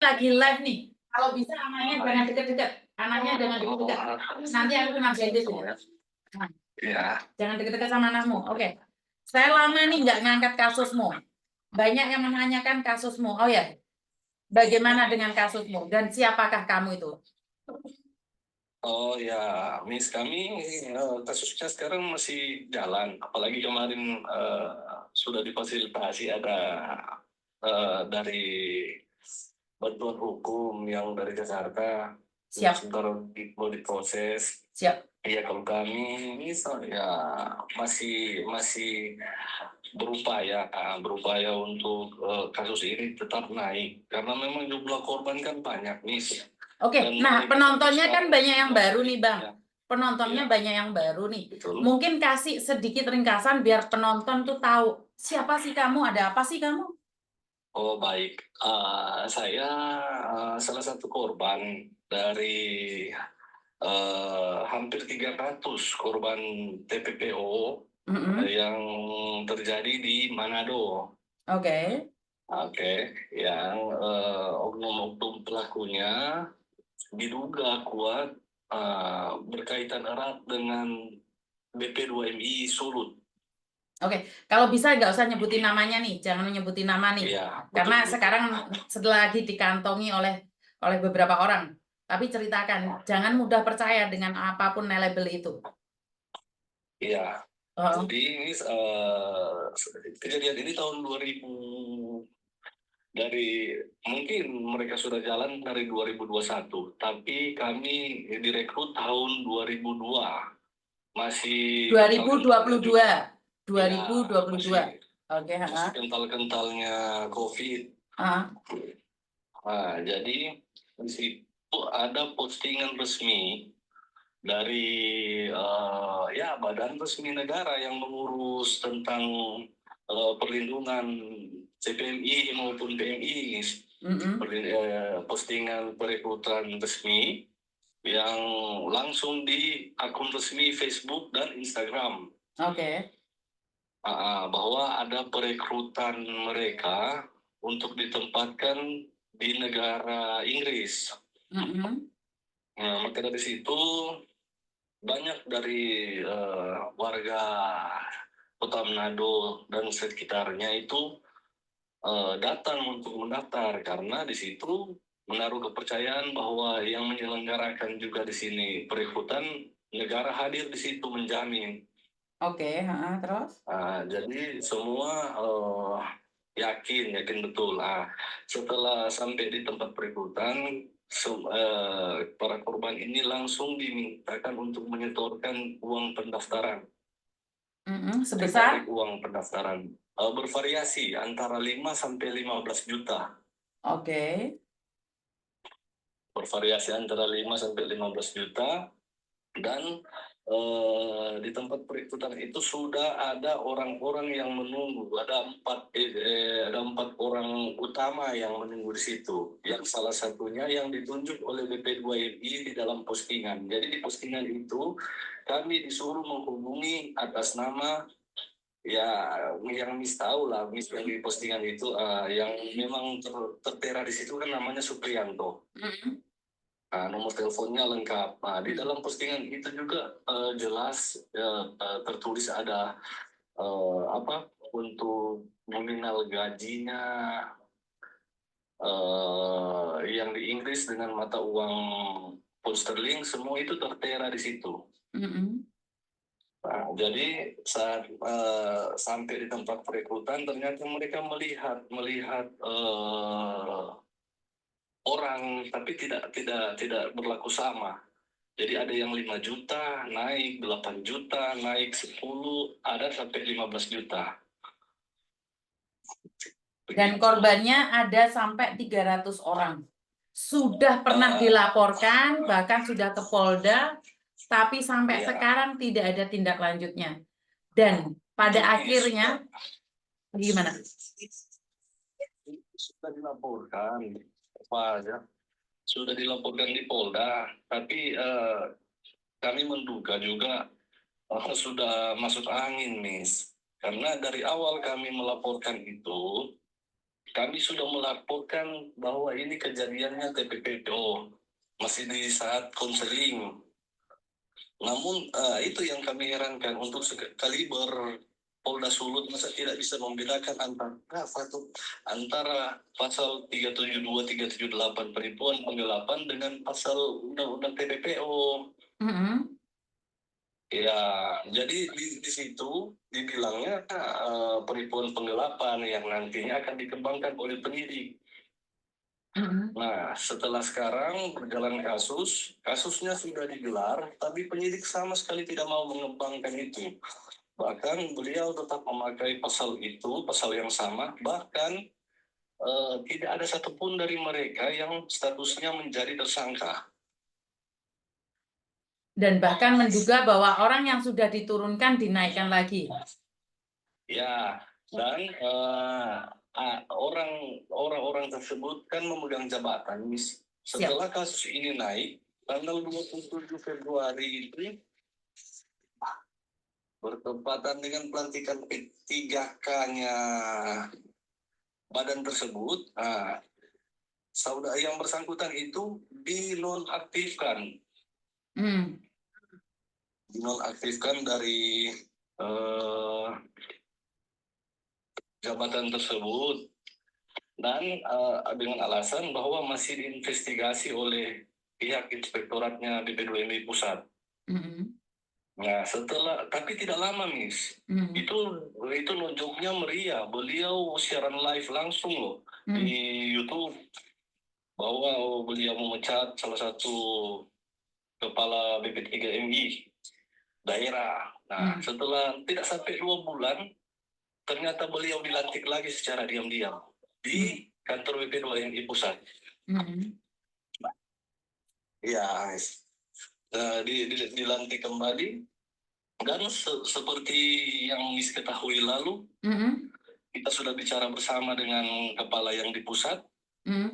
lagi live nih. Kalau bisa anaknya jangan deket-deket. Anaknya jangan deket-deket. Nanti aku kena blended ya. Nah, Ya. jangan deket-deket sama anakmu. Oke. Saya lama nih nggak ngangkat kasusmu. Banyak yang menanyakan kasusmu. Oh ya. Bagaimana dengan kasusmu? Dan siapakah kamu itu? Oh ya, Miss, kami kasusnya sekarang masih jalan. Apalagi kemarin sudah difasilitasi ada dari bantuan hukum yang dari Jakarta. Siap. Sebentar mau diproses. Siap. Iya, kalau kami ini ya masih berupaya untuk kasus ini tetap naik karena memang jumlah korban kan banyak nih. Oke, nah penontonnya kan banyak yang baru nih Bang. Ya. Penontonnya banyak yang baru nih. Betul. Mungkin kasih sedikit ringkasan biar penonton tuh tahu siapa sih kamu, ada apa sih kamu? Oh baik, saya salah satu korban dari hampir 300 korban TPPO yang terjadi di Manado. Oke. Oke, yang oknum-oknum pelakunya diduga kuat berkaitan erat dengan BP2MI Sulut. Oke, kalau bisa nggak usah nyebutin namanya nih, jangan nyebutin nama nih, Ya, karena betul. sekarang setelah lagi dikantongi oleh beberapa orang. Tapi ceritakan, jangan mudah percaya dengan apapun label itu. Iya. Jadi ini kejadian ini tahun 2000, dari mungkin mereka sudah jalan dari 2021, tapi kami direkrut tahun 2002. Masih 2022. 2022. Ya, Oke, masih kental-kentalnya COVID. Nah, jadi di situ ada postingan resmi dari ya badan resmi negara yang mengurus tentang perlindungan CPMI maupun PMI. Postingan perekrutan resmi yang langsung di akun resmi Facebook dan Instagram. Oke. Bahwa ada perekrutan mereka untuk ditempatkan di negara Inggris. Nah, maka dari situ banyak dari warga Kota Manado dan sekitarnya itu datang untuk mendaftar karena di situ menaruh kepercayaan bahwa yang menyelenggarakan juga di sini perekrutan negara hadir di situ menjamin. Oke, terus? Jadi semua yakin betul. Setelah sampai di tempat perekrutan, para korban ini langsung dimintakan untuk menyetorkan uang pendaftaran. Sebesar? Uang pendaftaran bervariasi antara 5 sampai 15 juta. Oke. Bervariasi antara 5 sampai 15 juta. Dan di tempat perekrutan itu sudah ada orang-orang yang menunggu. Ada empat orang utama yang menunggu di situ. Yang salah satunya yang ditunjuk oleh BP2MI di dalam postingan. Jadi di postingan itu kami disuruh menghubungi atas nama yang Miss tahu lah, Miss yang di postingan itu yang memang tertera di situ kan namanya Suprianto. Nomor teleponnya lengkap. Di dalam postingan itu juga jelas tertulis ada untuk nominal gajinya yang di Inggris dengan mata uang pound sterling, semua itu tertera di situ. Jadi saat sampai di tempat perekrutan ternyata mereka melihat orang, tapi tidak berlaku sama. Jadi ada yang 5 juta, naik 8 juta, naik 10, ada sampai 15 juta. Dan korbannya ada sampai 300 orang. Sudah pernah dilaporkan, bahkan sudah ke Polda, tapi sampai sekarang tidak ada tindak lanjutnya. Dan pada akhirnya, gimana? Sudah dilaporkan, sudah dilaporkan di Polda, tapi kami menduga juga sudah masuk angin, Miss. Karena dari awal kami melaporkan itu, kami sudah melaporkan bahwa ini kejadiannya TPPO, masih di saat konseling. Namun itu yang kami herankan, untuk kaliber Polda Sulut masa tidak bisa membedakan antara pasal 372, 378 penipuan penggelapan dengan pasal undang-undang TPPO. Mm-mm. Ya, jadi di situ dibilangnya penipuan penggelapan yang nantinya akan dikembangkan oleh penyidik. Mm-mm. Nah, setelah sekarang berjalan kasusnya sudah digelar, tapi penyidik sama sekali tidak mau mengembangkan itu. Bahkan beliau tetap memakai pasal itu, pasal yang sama, bahkan tidak ada satupun dari mereka yang statusnya menjadi tersangka. Dan bahkan menduga bahwa orang yang sudah diturunkan dinaikkan lagi. Ya, dan orang-orang tersebut kan memegang jabatan. Siap. Setelah kasus ini naik, tanggal 27 Februari itu bertepatan dengan pelantikan P3K-nya badan tersebut, saudara yang bersangkutan itu dinonaktifkan. Hmm. Dinonaktifkan dari jabatan tersebut, dan dengan alasan bahwa masih diinvestigasi oleh pihak inspektoratnya BP2MI Pusat. Mm-mm. Nah, tapi tidak lama, Miss. Mm. Itu nunjuknya meriah. Beliau siaran live langsung loh di YouTube bahwa beliau memecat salah satu kepala BP3MI daerah. Nah, setelah tidak sampai 2 bulan, ternyata beliau dilantik lagi secara diam-diam di kantor BP2MI Pusat. Ya, dilantik kembali, dan seperti yang Miss ketahui lalu, kita sudah bicara bersama dengan kepala yang di pusat.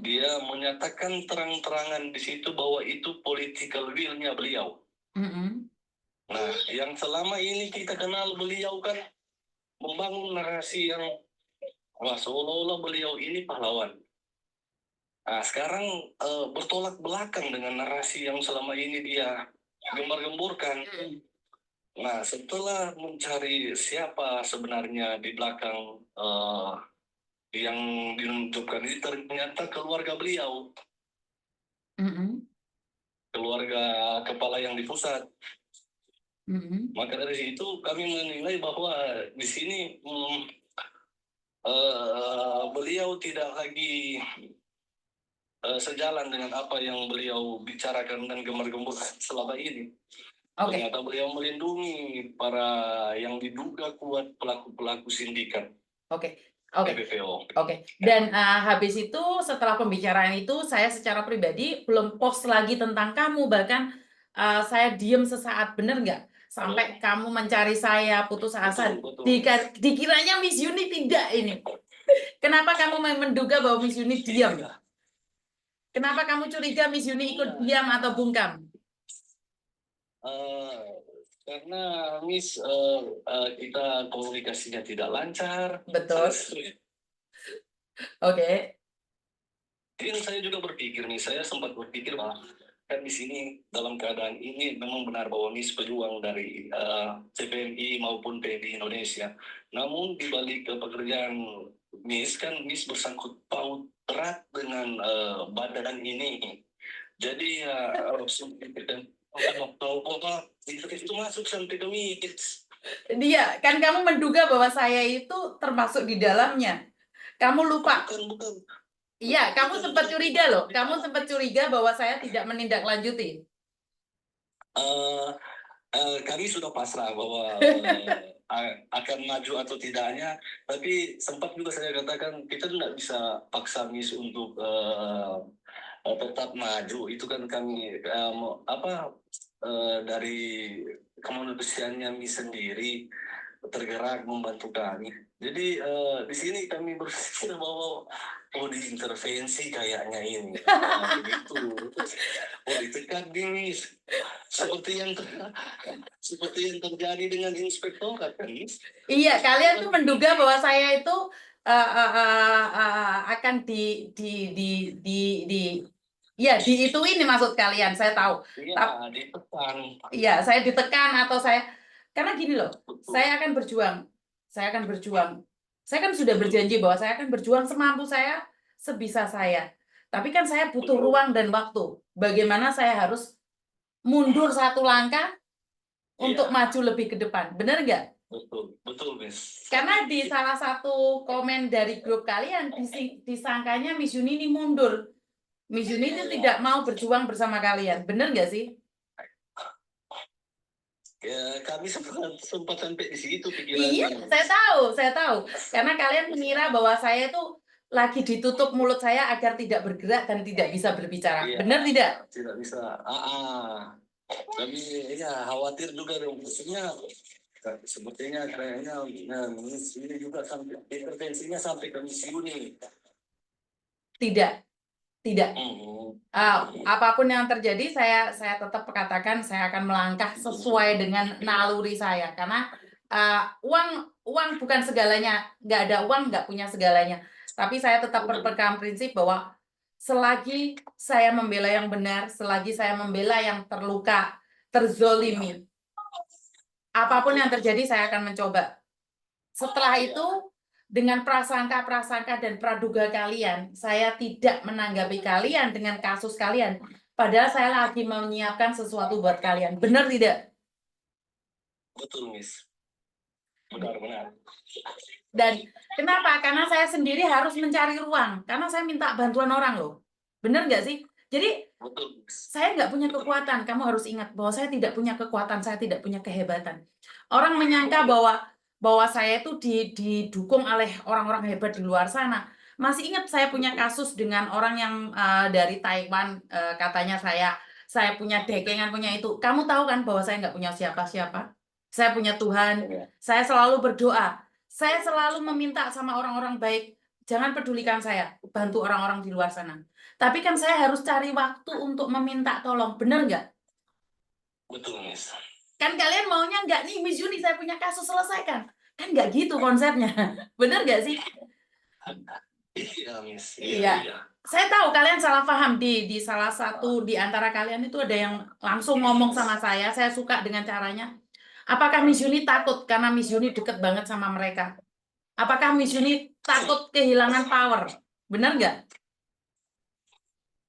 Dia menyatakan terang-terangan di situ bahwa itu political will-nya beliau. Nah, yang selama ini kita kenal beliau kan membangun narasi yang seolah-olah beliau ini pahlawan. Nah, sekarang bertolak belakang dengan narasi yang selama ini dia gembar-gemburkan. Nah, setelah mencari siapa sebenarnya di belakang yang dinunjukkan ini, ternyata keluarga beliau, keluarga kepala yang di pusat. Maka dari situ kami menilai bahwa di sini beliau tidak lagi sejalan dengan apa yang beliau bicarakan dan gemar-gemburkan selama ini. Ternyata beliau melindungi para yang diduga kuat pelaku-pelaku sindikat. TPPO. Dan habis itu setelah pembicaraan itu saya secara pribadi belum post lagi tentang kamu, bahkan saya diem sesaat, bener nggak? Sampai kamu mencari saya putus asa. Betul. Dikiranya Miss Yuni tidak ini. Kenapa kamu menduga bahwa Miss Yuni diam? Kenapa kamu curiga Miss Yuni ikut diam atau bungkam? Karena Miss kita komunikasinya tidak lancar. Betul. Dan saya juga berpikir nih, saya sempat berpikir bahwa kan di sini dalam keadaan ini memang benar bahwa Miss pejuang dari CPNI maupun PNI Indonesia. Namun di balik pekerjaan Miss kan Miss bersangkut paut erat dengan badan ini. Jadi itu masuk sampai ke Miss. Dia kan kamu menduga bahwa saya itu termasuk di dalamnya. Kamu lupa. Bukan. Iya, kamu sempat curiga loh. Kamu sempat curiga bahwa saya tidak menindaklanjuti. Kami sudah pasrah bahwa akan maju atau tidaknya, tapi sempat juga saya katakan kita tidak bisa paksa Miss untuk tetap maju. Itu kan kami dari kemanusiaannya Miss sendiri tergerak membantu kami. Jadi di sini kami berpikir bahwa diintervensi kayaknya ini. Begitu. Ditekan Miss. Seperti yang terjadi dengan inspektorat kan? Iya, kalian tuh menduga bahwa saya itu akan ya diituin nih maksud kalian, saya tahu. Iya, ditekan. Iya, saya ditekan atau saya karena gini loh, Betul. saya akan berjuang. Saya akan berjuang. Saya kan sudah berjanji bahwa saya akan berjuang semampu saya, sebisa saya. Tapi kan saya butuh Betul. ruang dan waktu. Bagaimana saya harus mundur satu langkah untuk Iya. maju lebih ke depan. Benar nggak? Betul, betul, Miss. Karena di salah satu komen dari grup kalian disangkanya Miss Yuni ini mundur. Miss Yuni itu tidak mau berjuang bersama kalian. Benar nggak sih? Ya, kami sempat sampai di situ Iya, pikirannya. saya tahu. Karena kalian mengira bahwa saya itu lagi ditutup mulut saya agar tidak bergerak dan tidak bisa berbicara. Iya, benar tidak? Tidak bisa. Kami ya khawatir juga dong. Maksudnya sepertinya kayaknya ini juga sampai intervensinya sampai ke Miss Yuni. Tidak, tidak. Hmm. Apapun yang terjadi, saya tetap katakan saya akan melangkah sesuai dengan naluri saya. Karena uang bukan segalanya. Nggak ada uang, nggak punya segalanya. Tapi saya tetap berpegang prinsip bahwa selagi saya membela yang benar, selagi saya membela yang terluka, terzolimi, apapun yang terjadi saya akan mencoba. Setelah itu, dengan prasangka-prasangka dan praduga kalian, saya tidak menanggapi kalian dengan kasus kalian. Padahal saya lagi menyiapkan sesuatu buat kalian. Benar tidak? Betul, Miss. Benar-benar. Dan kenapa? Karena saya sendiri harus mencari ruang. Karena saya minta bantuan orang loh. Benar nggak sih? Jadi Betul, Miss. saya nggak punya kekuatan. Kamu harus ingat bahwa saya tidak punya kekuatan, saya tidak punya kehebatan. Orang menyangka bahwa saya itu didukung oleh orang-orang hebat di luar sana. Masih ingat saya punya kasus dengan orang yang dari Taiwan, katanya saya punya dekengan, punya itu. Kamu tahu kan bahwa saya nggak punya siapa-siapa. Saya punya Tuhan. Saya selalu berdoa. Saya selalu meminta sama orang-orang baik, jangan pedulikan saya, bantu orang-orang di luar sana. Tapi kan saya harus cari waktu untuk meminta tolong, bener nggak? Betul, Miss. Kan kalian maunya nggak nih, Miss Yuni, saya punya kasus selesaikan. Kan nggak gitu konsepnya, bener nggak sih? Iya, Miss. Iya. Saya tahu kalian salah paham di salah satu di antara kalian itu ada yang langsung ngomong sama saya suka dengan caranya. Apakah Miss Yuni takut karena Miss Yuni deket banget sama mereka? Apakah Miss Yuni takut kehilangan power? Benar nggak?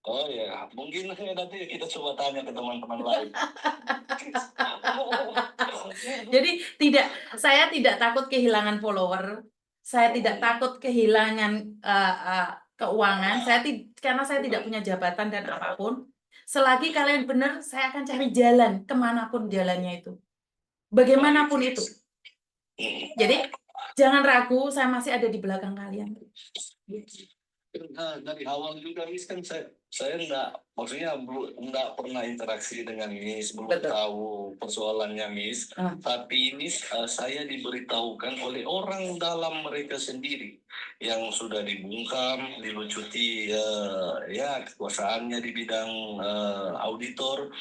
Oh ya, mungkin nanti kita coba tanya ke teman-teman lain. Jadi saya tidak takut kehilangan follower, saya tidak takut kehilangan keuangan, karena saya tidak punya jabatan dan apapun. Selagi kalian benar, saya akan cari jalan kemanapun jalannya itu, bagaimanapun itu. Jadi jangan ragu, saya masih ada di belakang kalian. Dari awal juga Miss kan saya maksudnya nggak pernah interaksi dengan Miss, belum Betul. tahu persoalannya Miss. Tapi ini saya diberitahukan oleh orang dalam mereka sendiri yang sudah dibungkam, dilucuti ya kekuasaannya di bidang auditor.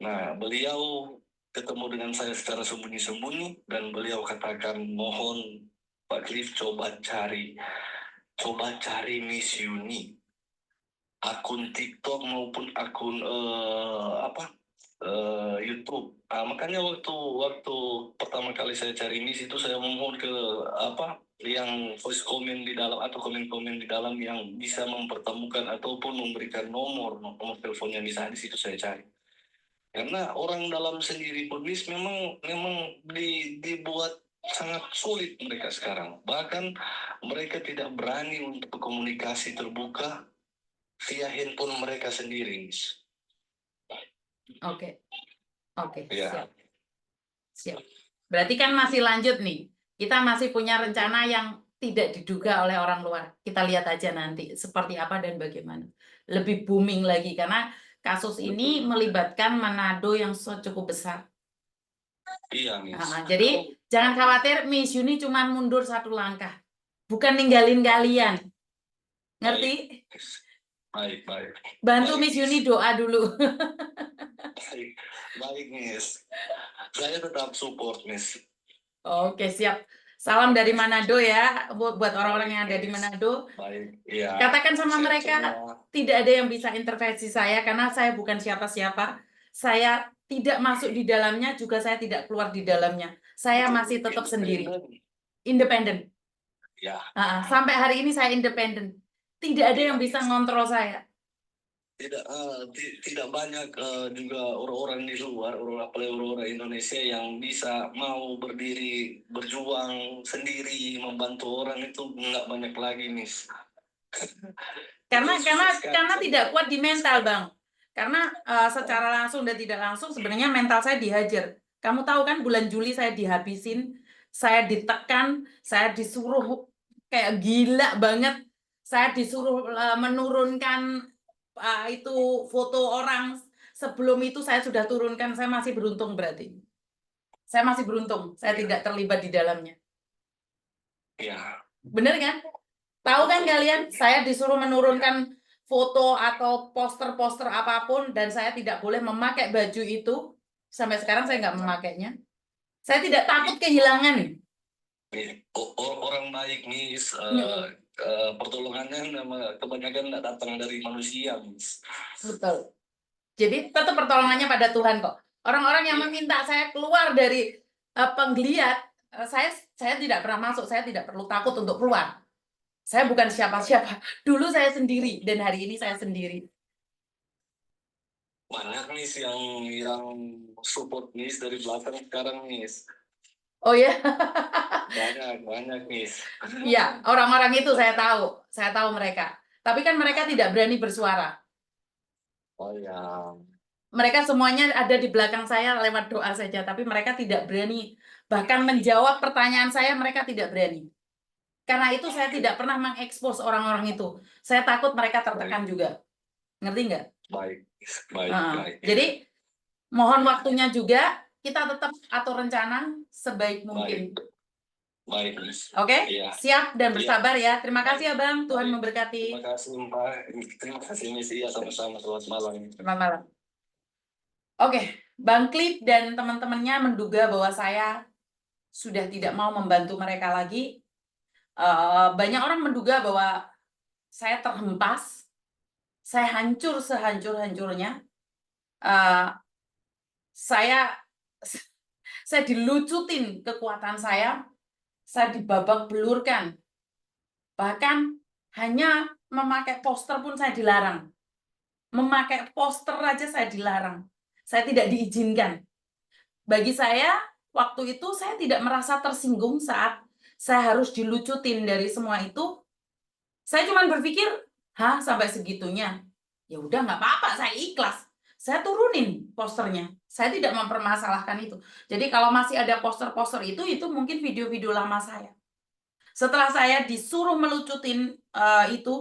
Nah, beliau ketemu dengan saya secara sembunyi-sembunyi dan beliau katakan mohon Pak Cliff coba cari Miss Yuni, akun TikTok maupun akun YouTube. Makanya waktu pertama kali saya cari Miss itu saya memohon ke yang voice comment di dalam atau komen-komen di dalam yang bisa mempertemukan ataupun memberikan nomor teleponnya Miss di situ saya cari. Karena orang dalam sendiri pun Miss memang dibuat sangat sulit mereka sekarang. Bahkan mereka tidak berani untuk komunikasi terbuka via handphone mereka sendiri, Miss. Oke. Ya. Siap. Berarti kan masih lanjut nih. Kita masih punya rencana yang tidak diduga oleh orang luar. Kita lihat aja nanti seperti apa dan bagaimana. Lebih booming lagi karena kasus ini melibatkan Manado yang cukup besar. Iya, Miss. Jadi jangan khawatir, Miss Yuni cuma mundur satu langkah. Bukan ninggalin kalian. Ngerti? Baik. Bantu Miss Yuni doa dulu. Baik, Miss. Saya tetap support, Miss. Oke, siap. Salam dari Manado ya, buat orang-orang yang ada di Manado. Baik, iya. Katakan sama Sehat mereka, semua. tidak ada yang bisa intervensi saya karena saya bukan siapa-siapa. Saya tidak masuk di dalamnya, juga saya tidak keluar di dalamnya. Saya masih tetap sendiri, independen. Ya, Sampai hari ini saya independen. Tidak ada yang bisa ngontrol saya. tidak banyak juga orang-orang di luar, apalagi orang-orang Indonesia yang bisa mau berdiri, berjuang sendiri, membantu orang itu nggak banyak lagi, Miss. Karena Itu susah sekali. tidak kuat di mental, Bang. Karena secara langsung dan tidak langsung sebenarnya mental saya dihajar. Kamu tahu kan bulan Juli saya dihabisin, saya ditekan, saya disuruh kayak gila banget. Saya disuruh menurunkan itu foto orang. Sebelum itu saya sudah turunkan, saya masih beruntung berarti. Saya masih beruntung, saya tidak terlibat di dalamnya. Ya, Bener kan? Tahu kan kalian, saya disuruh menurunkan foto atau poster-poster apapun dan saya tidak boleh memakai baju itu. Sampai sekarang saya nggak memakainya. Saya tidak takut kehilangan. orang baik, Miss. Mm-mm. Pertolongannya kebanyakan nggak datang dari manusia, Miss. Betul. Jadi tetap pertolongannya pada Tuhan kok. Orang-orang yang meminta saya keluar dari penggeliat, saya tidak pernah masuk. Saya tidak perlu takut untuk keluar. Saya bukan siapa-siapa. Dulu saya sendiri dan hari ini saya sendiri. Banyak, Miss, yang support, Miss, dari belakang sekarang, Miss. Oh ya, Banyak, Miss. iya, orang-orang itu saya tahu mereka. Tapi kan mereka tidak berani bersuara. Oh ya, Mereka semuanya ada di belakang saya lewat doa saja, tapi mereka tidak berani. Bahkan menjawab pertanyaan saya, mereka tidak berani. Karena itu saya tidak pernah mengekspos orang-orang itu. Saya takut mereka tertekan juga. Ngerti nggak? baik, baik. Jadi, mohon waktunya juga, kita tetap atur rencana sebaik mungkin. Baik, Miss. Oke? Iya. Siap dan Iya. bersabar ya. Terima kasih ya, Bang. Tuhan Baik. memberkati. Terima kasih, Mbak. Terima kasih, Miss. Iya, sama-sama. Selamat malam. Selamat malam. Oke, Bang Klip dan teman-temannya menduga bahwa saya sudah tidak mau membantu mereka lagi. Banyak orang menduga bahwa saya terhempas, saya hancur sehancur-hancurnya. Saya dilucutin kekuatan saya dibabak belurkan. Bahkan hanya memakai poster pun saya dilarang. Memakai poster aja saya dilarang. Saya tidak diizinkan. Bagi saya, waktu itu saya tidak merasa tersinggung saat saya harus dilucutin dari semua itu. Saya cuma berpikir, sampai segitunya. Ya udah nggak apa-apa, saya ikhlas. Saya turunin posternya. Saya tidak mempermasalahkan itu. Jadi kalau masih ada poster-poster itu mungkin video-video lama saya. Setelah saya disuruh melucutin itu,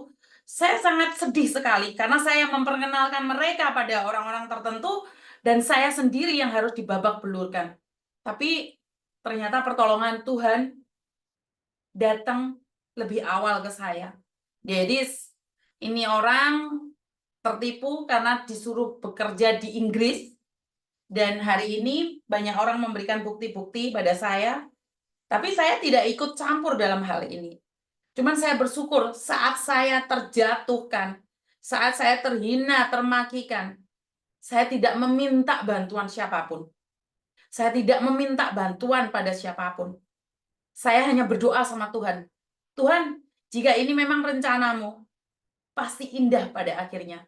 saya sangat sedih sekali karena saya memperkenalkan mereka pada orang-orang tertentu dan saya sendiri yang harus dibabak belurkan. Tapi ternyata pertolongan Tuhan datang lebih awal ke saya. Jadi ini orang tertipu karena disuruh bekerja di Inggris dan hari ini banyak orang memberikan bukti-bukti pada saya, tapi saya tidak ikut campur dalam hal ini. Cuman saya bersyukur saat saya terjatuhkan, saat saya terhina, termakikan, saya tidak meminta bantuan siapapun. Saya tidak meminta bantuan pada siapapun. Saya hanya berdoa sama Tuhan. Tuhan, jika ini memang rencanamu, pasti indah pada akhirnya.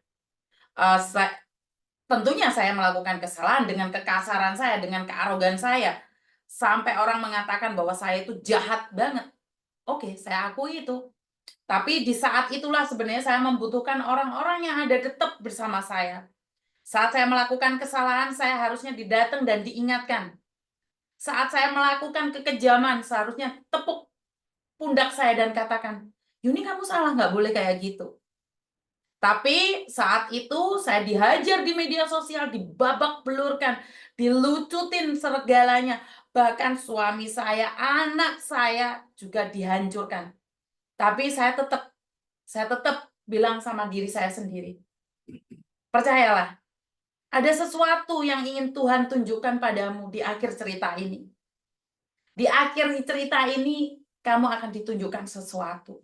Tentunya saya melakukan kesalahan dengan kekasaran saya, dengan kearogan saya. Sampai orang mengatakan bahwa saya itu jahat banget. Oke, saya akui itu. Tapi di saat itulah sebenarnya saya membutuhkan orang-orang yang ada tetap bersama saya. Saat saya melakukan kesalahan, saya harusnya didatang dan diingatkan. Saat saya melakukan kekejaman, seharusnya tepuk pundak saya dan katakan, Yuni kamu salah, nggak boleh kayak gitu. Tapi saat itu saya dihajar di media sosial, dibabak belurkan, dilucutin segalanya. Bahkan suami saya, anak saya juga dihancurkan. Tapi saya tetap bilang sama diri saya sendiri. Percayalah, ada sesuatu yang ingin Tuhan tunjukkan padamu di akhir cerita ini. Di akhir cerita ini, kamu akan ditunjukkan sesuatu.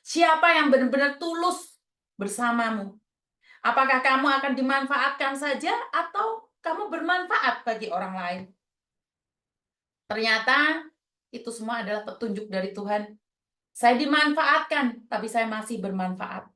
Siapa yang benar-benar tulus bersamamu? Apakah kamu akan dimanfaatkan saja atau kamu bermanfaat bagi orang lain? Ternyata itu semua adalah petunjuk dari Tuhan. Saya dimanfaatkan, tapi saya masih bermanfaat.